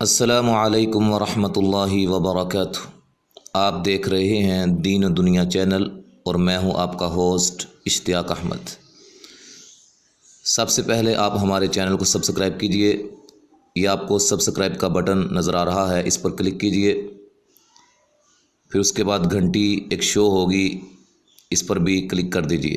السلام علیکم ورحمۃ اللہ وبرکاتہ۔ آپ دیکھ رہے ہیں دین و دنیا چینل اور میں ہوں آپ کا ہوسٹ اشتیاق احمد۔ سب سے پہلے آپ ہمارے چینل کو سبسکرائب کیجئے۔ یہ آپ کو سبسکرائب کا بٹن نظر آ رہا ہے، اس پر کلک کیجئے۔ پھر اس کے بعد گھنٹی ایک شو ہوگی، اس پر بھی کلک کر دیجئے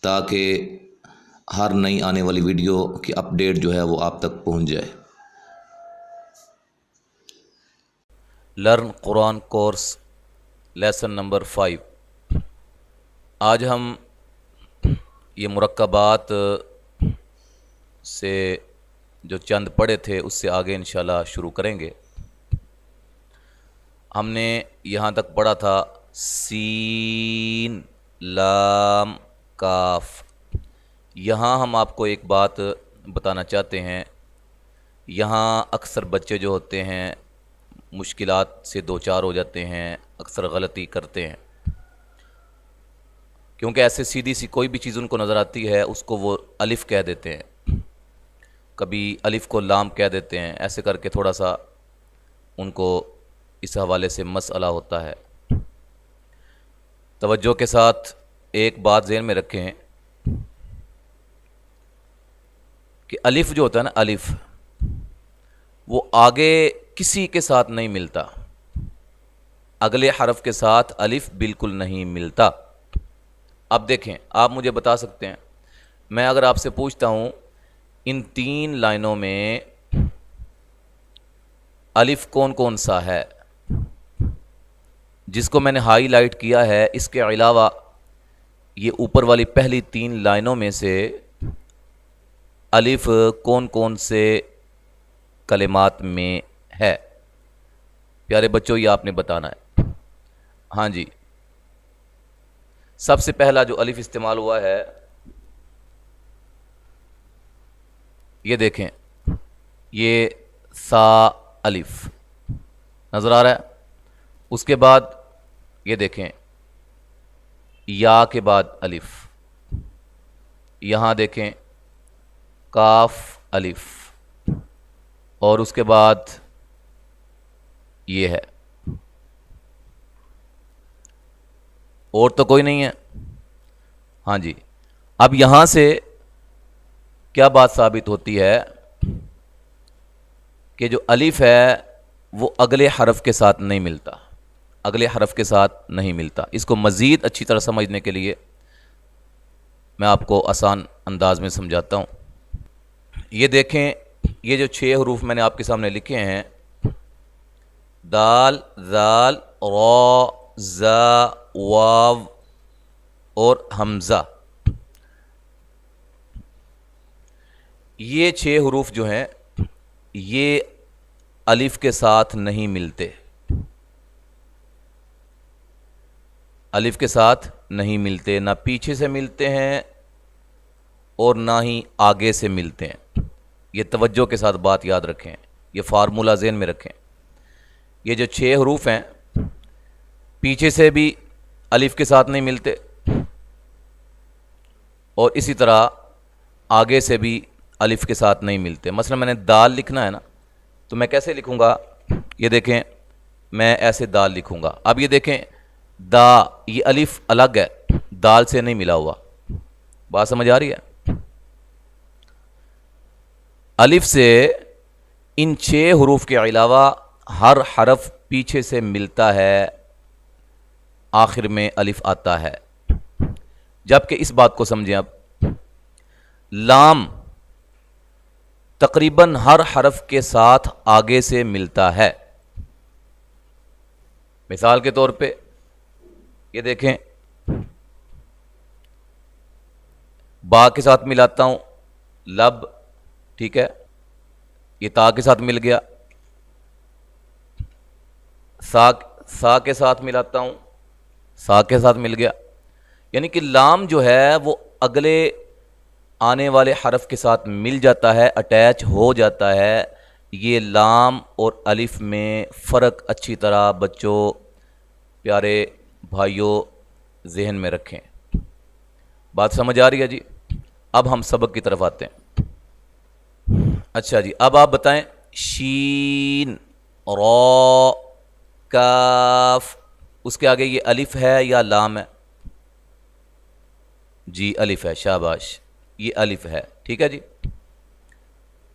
تاکہ ہر نئی آنے والی ویڈیو کی اپڈیٹ جو ہے وہ آپ تک پہنچ جائے۔ لرن قرآن کورس لیسن نمبر 5۔ آج ہم یہ مرکبات سے جو چند پڑھے تھے اس سے آگے انشاءاللہ شروع کریں گے۔ ہم نے یہاں تک پڑھا تھا سین لام کاف۔ یہاں ہم آپ کو ایک بات بتانا چاہتے ہیں، یہاں اکثر بچے جو ہوتے ہیں مشکلات سے دوچار ہو جاتے ہیں، اکثر غلطی کرتے ہیں، کیونکہ ایسے سیدھی سی کوئی بھی چیز ان کو نظر آتی ہے اس کو وہ الف کہہ دیتے ہیں، کبھی الف کو لام کہہ دیتے ہیں، ایسے کر کے تھوڑا سا ان کو اس حوالے سے مسئلہ ہوتا ہے۔ توجہ کے ساتھ ایک بات ذہن میں رکھیں کہ الف جو ہوتا ہے نا، الف وہ آگے کسی کے ساتھ نہیں ملتا، اگلے حرف کے ساتھ الف بالکل نہیں ملتا۔ اب دیکھیں، آپ مجھے بتا سکتے ہیں، میں اگر آپ سے پوچھتا ہوں ان 3 لائنوں میں الف کون کون سا ہے جس کو میں نے ہائی لائٹ کیا ہے، اس کے علاوہ یہ اوپر والی پہلی 3 لائنوں میں سے الف کون کون سے کلمات میں ہے؟ پیارے بچوں، یہ آپ نے بتانا ہے۔ ہاں جی، سب سے پہلا جو الف استعمال ہوا ہے یہ دیکھیں، یہ سا الف نظر آ رہا ہے۔ اس کے بعد یہ دیکھیں، یا کے بعد الف، یہاں دیکھیں کاف الف، اور اس کے بعد یہ ہے، اور تو کوئی نہیں ہے۔ ہاں جی، اب یہاں سے کیا بات ثابت ہوتی ہے کہ جو الف ہے وہ اگلے حرف کے ساتھ نہیں ملتا، اگلے حرف کے ساتھ نہیں ملتا۔ اس کو مزید اچھی طرح سمجھنے کے لیے میں آپ کو آسان انداز میں سمجھاتا ہوں۔ یہ دیکھیں، یہ جو 6 حروف میں نے آپ کے سامنے لکھے ہیں، دال، ذال، را، زا، واو اور حمزہ، یہ 6 حروف جو ہیں یہ الف کے ساتھ نہیں ملتے، الف کے ساتھ نہیں ملتے، نہ پیچھے سے ملتے ہیں اور نہ ہی آگے سے ملتے ہیں۔ یہ توجہ کے ساتھ بات یاد رکھیں، یہ فارمولہ ذہن میں رکھیں۔ یہ جو 6 حروف ہیں پیچھے سے بھی الف کے ساتھ نہیں ملتے اور اسی طرح آگے سے بھی الف کے ساتھ نہیں ملتے۔ مثلا میں نے دال لکھنا ہے نا، تو میں کیسے لکھوں گا؟ یہ دیکھیں، میں ایسے دال لکھوں گا۔ اب یہ دیکھیں، دا، یہ الف الگ ہے، دال سے نہیں ملا ہوا، بات سمجھ آ رہی ہے؟ الف سے ان 6 حروف کے علاوہ ہر حرف پیچھے سے ملتا ہے، آخر میں الف آتا ہے۔ جبکہ اس بات کو سمجھیں، اب لام تقریباً ہر حرف کے ساتھ آگے سے ملتا ہے۔ مثال کے طور پہ یہ دیکھیں، با کے ساتھ ملاتا ہوں، لب، ٹھیک ہے، یہ تا کے ساتھ مل گیا، سا کے ساتھ ملاتا ہوں، سا کے ساتھ مل گیا۔ یعنی کہ لام جو ہے وہ اگلے آنے والے حرف کے ساتھ مل جاتا ہے، اٹیچ ہو جاتا ہے۔ یہ لام اور الف میں فرق اچھی طرح بچوں، پیارے بھائیوں، ذہن میں رکھیں۔ بات سمجھ آ رہی ہے جی؟ اب ہم سبق کی طرف آتے ہیں۔ اچھا جی، اب آپ بتائیں شین را کاف. اس کے آگے یہ الف ہے یا لام ہے؟ جی الف ہے، شاباش، یہ الف ہے. ٹھیک ہے جی.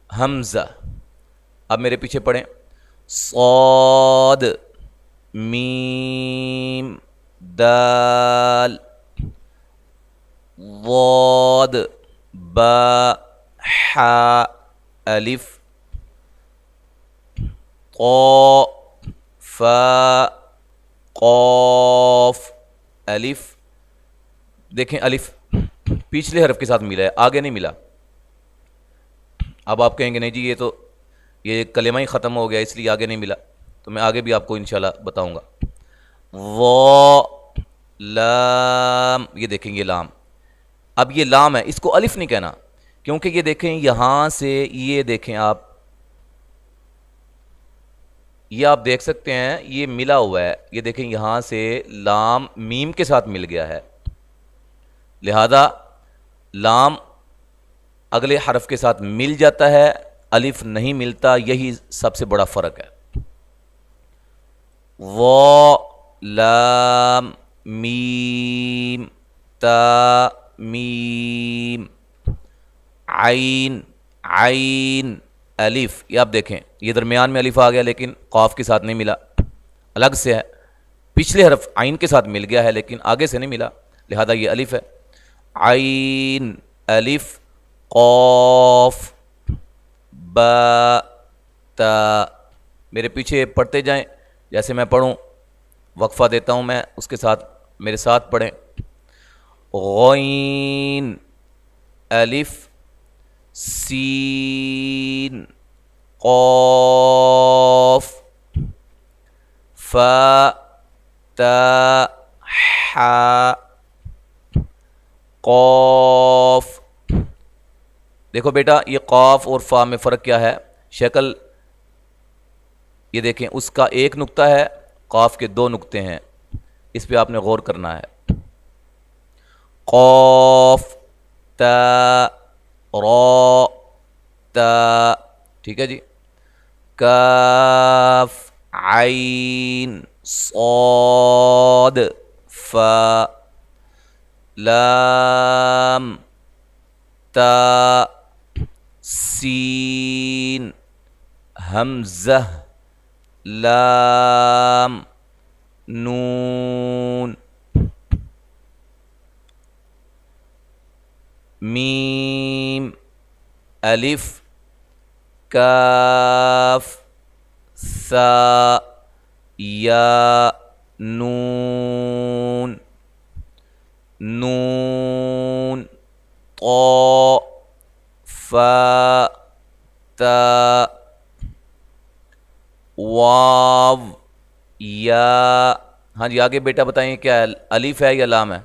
حمزہ. اب میرے پیچھے پڑھیں. صاد میم دال ضاد با حا الف قا فا قاف الف. دیکھیں الف پچھلے حرف کے ساتھ ملا ہے، آگے نہیں ملا. اب آپ کہیں گے نہیں جی یہ کلمہ ہی ختم ہو گیا اس لیے آگے نہیں ملا، تو میں آگے بھی آپ کو انشاءاللہ بتاؤں گا. وا لام. یہ دیکھیں یہ لام. اب یہ لام ہے، اس کو الف نہیں کہنا، کیونکہ یہ دیکھیں یہاں سے یہ دیکھیں آپ، یہ آپ دیکھ سکتے ہیں یہ ملا ہوا ہے. یہ دیکھیں یہاں سے لام میم کے ساتھ مل گیا ہے، لہذا لام اگلے حرف کے ساتھ مل جاتا ہے، الف نہیں ملتا. یہی سب سے بڑا فرق ہے. وا لام میم تا میم عین عین الف. یہ آپ دیکھیں یہ درمیان میں الف آ گیا لیکن قاف کے ساتھ نہیں ملا، الگ سے ہے. پچھلے حرف عین کے ساتھ مل گیا ہے لیکن آگے سے نہیں ملا، لہذا یہ الف ہے. عین الف قاف با تا. میرے پیچھے پڑھتے جائیں، جیسے میں پڑھوں وقفہ دیتا ہوں میں، اس کے ساتھ میرے ساتھ پڑھیں. غین الف سین قاف فا تا حا قاف. دیکھو بیٹا یہ قاف اور فا میں فرق کیا ہے؟ شکل یہ دیکھیں، اس کا ایک نقطہ ہے، قاف کے دو نقطے ہیں. اس پہ آپ نے غور کرنا ہے. قاف تا را تا. ٹھیک ہے جی. کاف عین صاد فا لام تا سین حمزہ لام نون میم الف کاف ثا یا نون نون طا فا تا واو یا. ہاں جی آگے بیٹا بتائیں کیا ہے، الف ہے یا لام ہے؟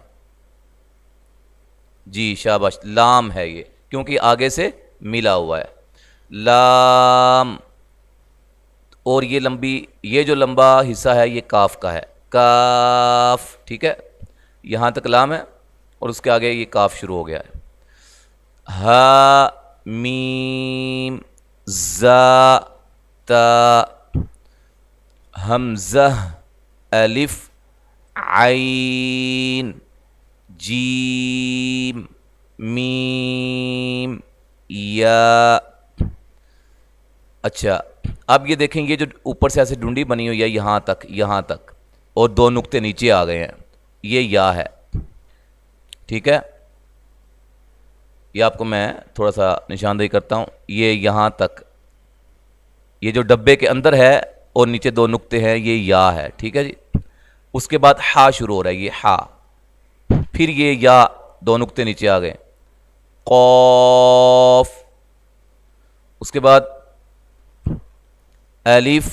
جی شاباش، لام ہے یہ، کیونکہ آگے سے ملا ہوا ہے. لام. اور یہ جو لمبا حصہ ہے یہ کاف کا ہے، کاف. ٹھیک ہے، یہاں تک لام ہے اور اس کے آگے یہ کاف شروع ہو گیا ہے. ہا میم زا تا حمزہ الف عین جیم میم یا. اچھا اب یہ دیکھیں یہ جو اوپر سے ایسے ڈنڈی بنی ہوئی ہے یہاں تک اور دو نقطے نیچے آ گئے ہیں، یہ یا ہے. ٹھیک ہے، یہ آپ کو میں تھوڑا سا نشاندہی کرتا ہوں. یہ یہاں تک، یہ جو ڈبے کے اندر ہے اور نیچے دو نقطے ہیں، یہ یا ہے. ٹھیک ہے جی. اس کے بعد ہا شروع ہو رہا ہے، یہ ہا، پھر یہ یا دو نقطے نیچے آ گئے، قاف. اس کے بعد الف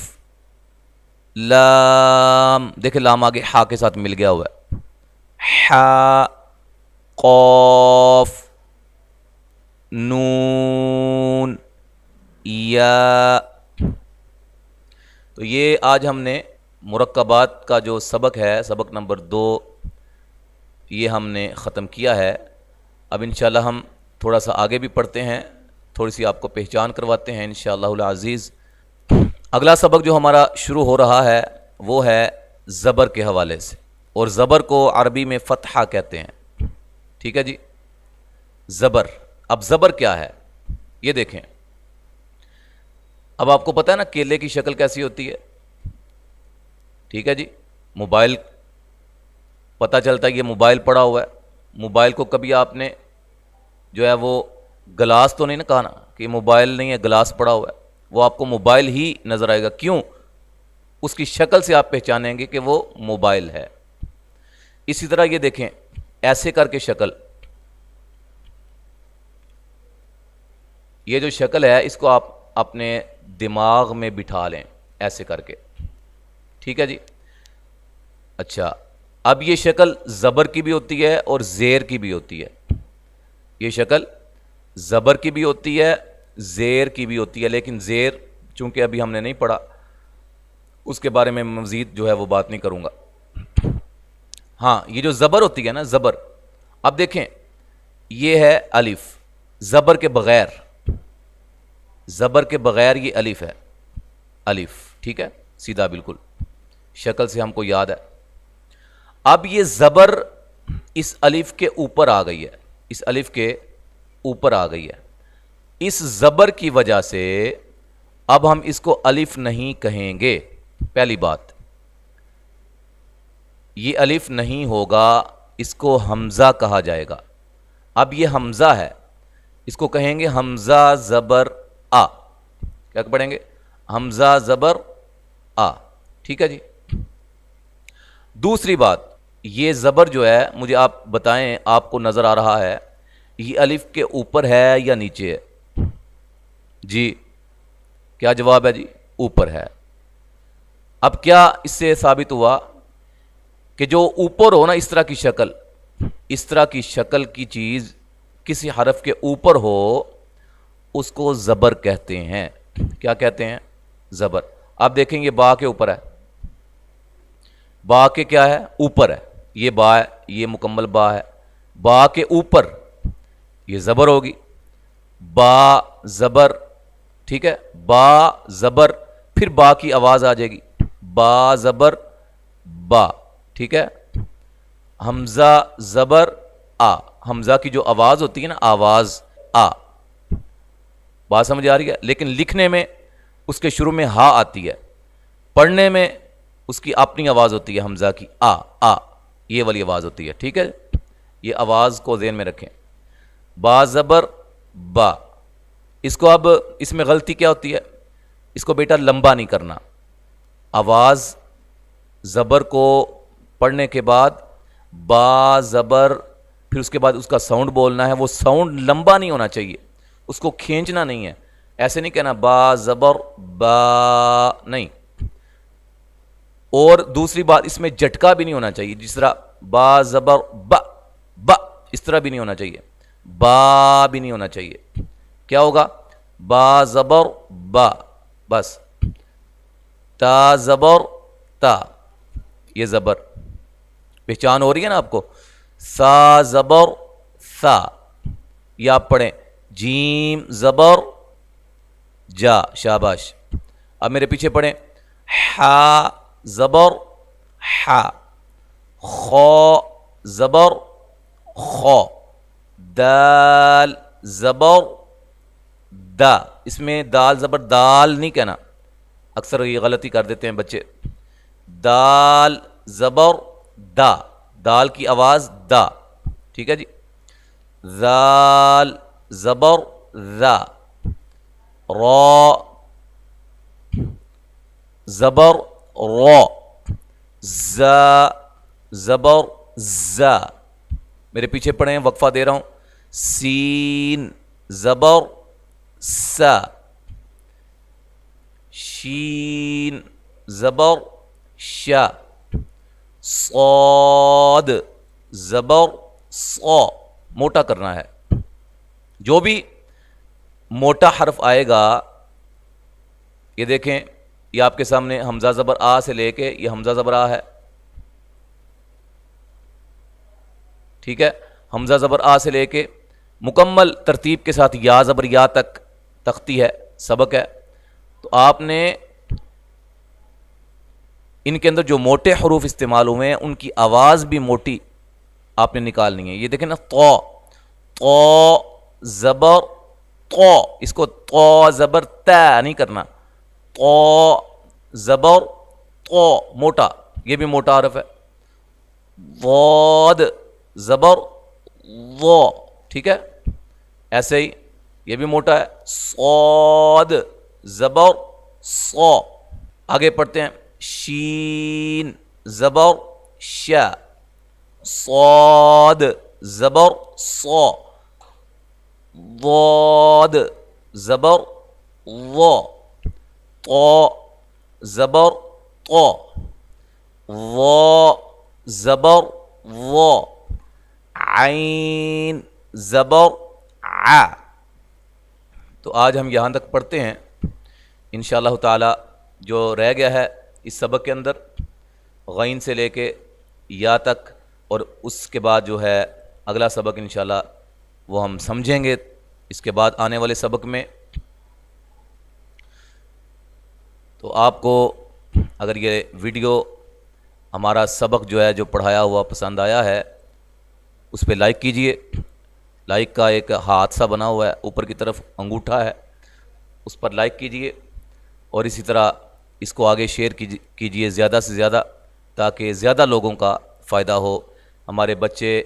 لام. دیکھیں لام آگے ہا کے ساتھ مل گیا ہوا ہے. ہا قاف نون یا. تو یہ آج ہم نے مرکبات کا جو سبق ہے، سبق نمبر 2، یہ ہم نے ختم کیا ہے. اب انشاءاللہ ہم تھوڑا سا آگے بھی پڑھتے ہیں، تھوڑی سی آپ کو پہچان کرواتے ہیں انشاءاللہ العزیز. اگلا سبق جو ہمارا شروع ہو رہا ہے وہ ہے زبر کے حوالے سے، اور زبر کو عربی میں فتحہ کہتے ہیں، ٹھیک ہے جی۔ زبر، اب زبر کیا ہے یہ دیکھیں۔ اب آپ کو پتہ ہے نا کیلے کی شکل کیسی ہوتی ہے، ٹھیک ہے جی۔ موبائل، پتہ چلتا ہے یہ موبائل پڑا ہوا ہے، موبائل کو کبھی آپ نے جو ہے وہ گلاس تو نہیں نا کہا نا کہ یہ موبائل نہیں ہے، گلاس پڑا ہوا ہے، وہ آپ کو موبائل ہی نظر آئے گا، کیوں؟ اس کی شکل سے آپ پہچانیں گے کہ وہ موبائل ہے۔ اسی طرح یہ دیکھیں، ایسے کر کے شکل، یہ جو شکل ہے اس کو آپ اپنے دماغ میں بٹھا لیں ایسے کر کے، ٹھیک ہے جی۔ اچھا، اب یہ شکل زبر کی بھی ہوتی ہے اور زیر کی بھی ہوتی ہے، یہ شکل زبر کی بھی ہوتی ہے، زیر کی بھی ہوتی ہے، لیکن زیر چونکہ ابھی ہم نے نہیں پڑھا، اس کے بارے میں مزید جو ہے وہ بات نہیں کروں گا۔ ہاں، یہ جو زبر ہوتی ہے نا، زبر، اب دیکھیں یہ ہے الف، زبر کے بغیر، زبر کے بغیر یہ الف ہے، الف، ٹھیک ہے، سیدھا بالکل، شکل سے ہم کو یاد ہے۔ اب یہ زبر اس الف کے اوپر آ گئی ہے، اس الف کے اوپر آ گئی ہے، اس زبر کی وجہ سے اب ہم اس کو الف نہیں کہیں گے۔ پہلی بات، یہ الف نہیں ہوگا، اس کو حمزہ کہا جائے گا۔ اب یہ حمزہ ہے، اس کو کہیں گے حمزہ زبر آ، کیا پڑھیں گے؟ حمزہ زبر آ، ٹھیک ہے جی۔ دوسری بات، یہ زبر جو ہے مجھے آپ بتائیں، آپ کو نظر آ رہا ہے یہ الف کے اوپر ہے یا نیچے ہے؟ جی، کیا جواب ہے جی؟ اوپر ہے۔ اب کیا اس سے ثابت ہوا کہ جو اوپر ہو نا، اس طرح کی شکل، اس طرح کی شکل کی چیز کسی حرف کے اوپر ہو اس کو زبر کہتے ہیں۔ کیا کہتے ہیں؟ زبر۔ آپ دیکھیں یہ با کے اوپر ہے، با کے کیا ہے؟ اوپر ہے، یہ با ہے، یہ مکمل با ہے، با کے اوپر یہ زبر ہوگی، با زبر، ٹھیک ہے، با زبر، پھر با کی آواز آ جائے گی، با زبر با، ٹھیک ہے۔ حمزہ زبر آ، حمزہ کی جو آواز ہوتی ہے نا، آواز آ، بات سمجھ آ رہی ہے؟ لیکن لکھنے میں اس کے شروع میں ہا آتی ہے، پڑھنے میں اس کی اپنی آواز ہوتی ہے، حمزہ کی آ، آ، یہ والی آواز ہوتی ہے، ٹھیک ہے۔ یہ آواز کو ذہن میں رکھیں، با زبر با۔ اس کو اب اس میں غلطی کیا ہوتی ہے؟ اس کو بیٹا لمبا نہیں کرنا، آواز زبر کو پڑھنے کے بعد با زبر، پھر اس کے بعد اس کا ساؤنڈ بولنا ہے، وہ ساؤنڈ لمبا نہیں ہونا چاہیے، اس کو کھینچنا نہیں ہے، ایسے نہیں کہنا با زبر با، نہیں۔ اور دوسری بات، اس میں جھٹکا بھی نہیں ہونا چاہیے، جس طرح با زبر با، با اس طرح بھی نہیں ہونا چاہیے، با بھی نہیں ہونا چاہیے۔ کیا ہوگا؟ با زبر با، بس۔ تا زبر تا، یہ زبر پہچان ہو رہی ہے نا آپ کو؟ سا زبر سا، یہ آپ پڑھیں، جیم زبر جا، شاباش۔ اب میرے پیچھے پڑھیں، ہا زبر ہا، خو زبر خو، دال زبر دا، اس میں دال زبر دال نہیں کہنا، اکثر یہ غلطی کر دیتے ہیں بچے، دال زبر دا، دال کی آواز دا، ٹھیک ہے جی۔ زال زبر ذا، را زبر رو، زا زبر زا، میرے پیچھے پڑھیں، وقفہ دے رہا ہوں، سین زبر سا، شین زبر شا، صاد زبر صا، موٹا کرنا ہے۔ جو بھی موٹا حرف آئے گا، یہ دیکھیں، یہ آپ کے سامنے حمزہ زبر آ سے لے کے یہ حمزہ زبر آ ہے، ٹھیک ہے، حمزہ زبر آ سے لے کے مکمل ترتیب کے ساتھ یا زبر یا تک تختی ہے، سبق ہے، تو آپ نے ان کے اندر جو موٹے حروف استعمال ہوئے ہیں ان کی آواز بھی موٹی آپ نے نکالنی ہے. یہ دیکھیں نا، تو زبر تو، اس کو تو زبر تا نہیں کرنا. تو زبر تو موٹا، یہ بھی موٹا حرف ہے. ضاد زبر ضو، ٹھیک ہے، ایسے ہی یہ بھی موٹا ہے. صاد زبر صو. آگے پڑھتے ہیں. شین زبر شا، صاد زبر صو، ضاد زبر ضو، طو زبر طو، ظا زبر ظا، عین زبر ع. تو آج ہم یہاں تک پڑھتے ہیں. انشاءاللہ تعالی جو رہ گیا ہے اس سبق کے اندر، غین سے لے کے یا تک، اور اس کے بعد جو ہے اگلا سبق انشاءاللہ وہ ہم سمجھیں گے اس کے بعد آنے والے سبق میں. تو آپ کو اگر یہ ویڈیو ہمارا سبق جو ہے جو پڑھایا ہوا پسند آیا ہے، اس پہ لائک کیجئے. لائک کا ایک ہاتھ سا بنا ہوا ہے، اوپر کی طرف انگوٹھا ہے، اس پر لائک کیجئے. اور اسی طرح اس کو آگے شیئر کیجئے زیادہ سے زیادہ، تاکہ زیادہ لوگوں کا فائدہ ہو. ہمارے بچے،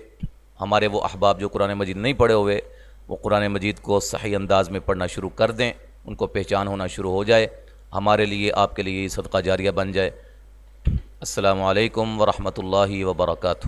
ہمارے وہ احباب جو قرآن مجید نہیں پڑھے ہوئے، وہ قرآن مجید کو صحیح انداز میں پڑھنا شروع کر دیں، ان کو پہچان ہونا شروع ہو جائے. ہمارے لیے، آپ کے لیے یہ صدقہ جاریہ بن جائے. السلام علیکم ورحمۃ اللہ وبرکاتہ.